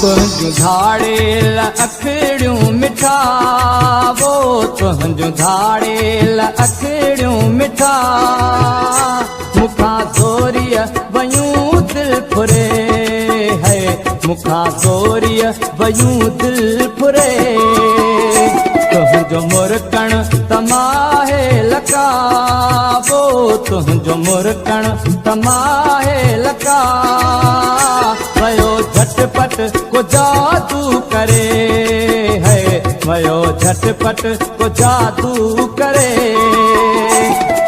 तुंहिंजूं धाड़ेल अखिड़ियूं मिठा वो तुंहिंजूं धाड़ेल अखिड़ियूं मिठा मुखां ज़ोरीअ वयूं दिल फुरे है मुखां ज़ोरीअ वयूं दिल फुरे तुंहिंजो मुरकण तमाहे लका वो तुंहिंजो मुरकण तमाहे लका वयो झटपट को जादू करे है वयो झटपट को जादू करे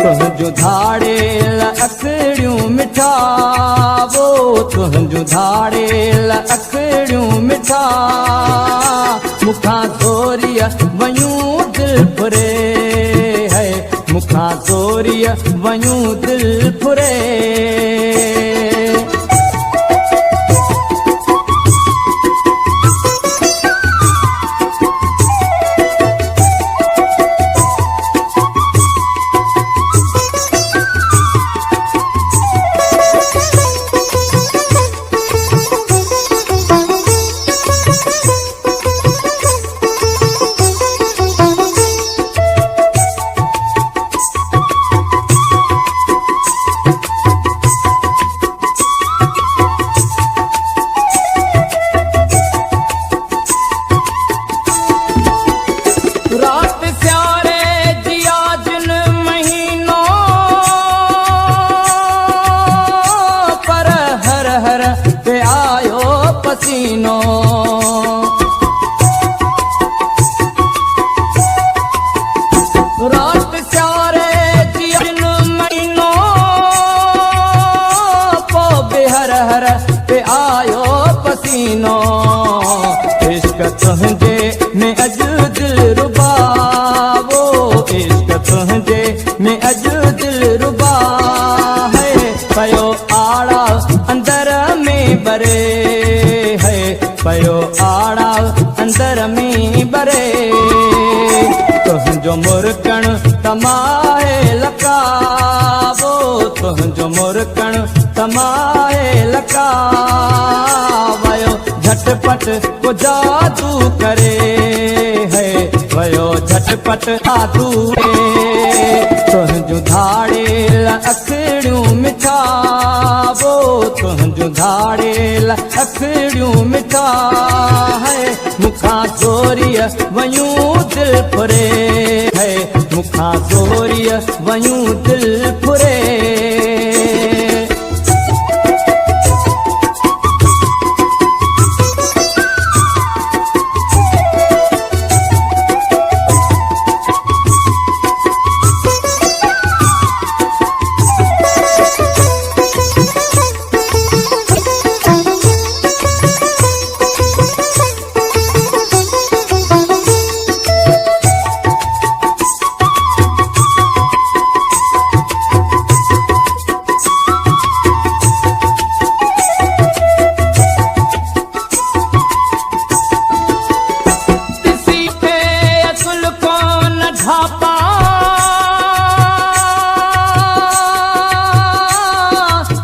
तुंहिंजूं धाड़ेल अखिड़ियूं मिठा वो तुंहिंजूं धाड़ेल अखिड़ियूं मिठा मुखां ज़ोरीअ वयूं दिल फुरे है मुखां ज़ोरीअ वयूं दिल फुरे पसीनो रात स्यारे जियन महीनो पो बेहर हर पे आयो पसीनो इश्क तुंहिंजे में अॼु दिल रुबा वो इश्क तुंहिंजे में अॼु दिल रुबा है पयो आड़ा अंदर में बरे पयो आड़ा अंदर में बरे तुंहिंजो मुरकण तमाहे लका वो तुंहिंजो मुरकण तमाहे लका वयो झटपट को जादू करे है वयो झटपट जादू तुंहिंजूं धाड़ेल अखिड़ियूं मिठा वो तुंहिंजूं धाड़ेल अखिड़ियूं मिठा है मुखां ज़ोरीअ वयूं दिल फुरे है मुखां ज़ोरीअ वयूं दिल फुरे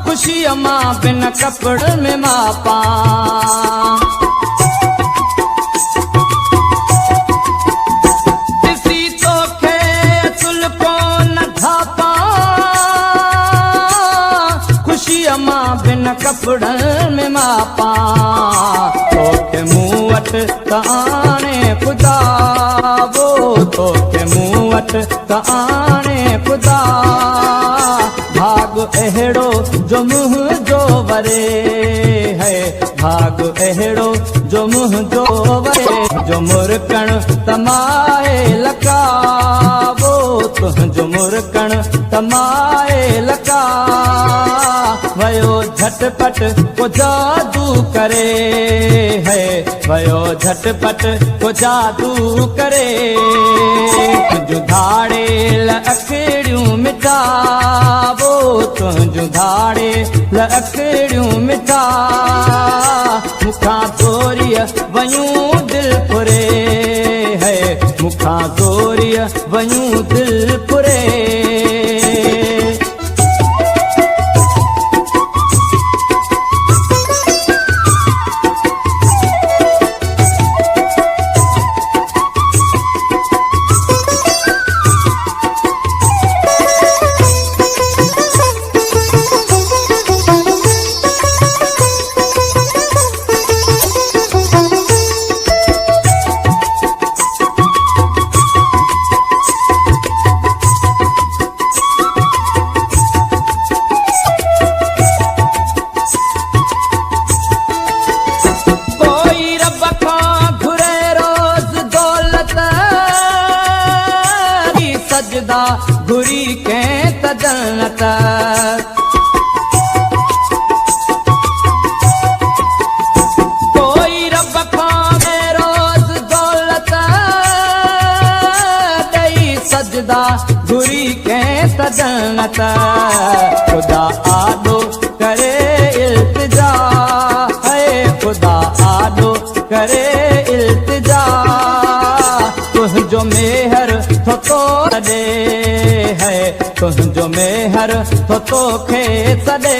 खुशियां मां बिन कपड़ में मापा किसी तो खे अकुल को न धापा खुशियां मां बिन कपड़ में मापा तोखे मूं वट ताने खुदा वो तोखे मूं वट ताने खुदा भाग अहिड़ो जो मुंह जो वरे है भाग अहिड़ो जो मुंह जो वरे जो मुरकण तमाहे लका वो तुंहिंजो मुरकण तमाहे लका वयो झटपट को जादू करे है वयो झटपट को जादू करे तुंहिंजूं धाड़ेल अखिड़ियूं मिठा वो तुंहिंजूं धाड़ेल अखिड़ियूं मिठा मुखां ज़ोरीअ वयूं दिल फुरे है मुखां ज़ोरीअ वयूं दिल फुरे ख़ुदा घुरी कंहिं सजण त ख़ुदा आॾो करे इल्तिजा है ख़ुदा आॾो करे इल्तिजा तुंहिंजो मेहर थो तो सॾे है तुंहिंजो मेहर थो तोखे सॾे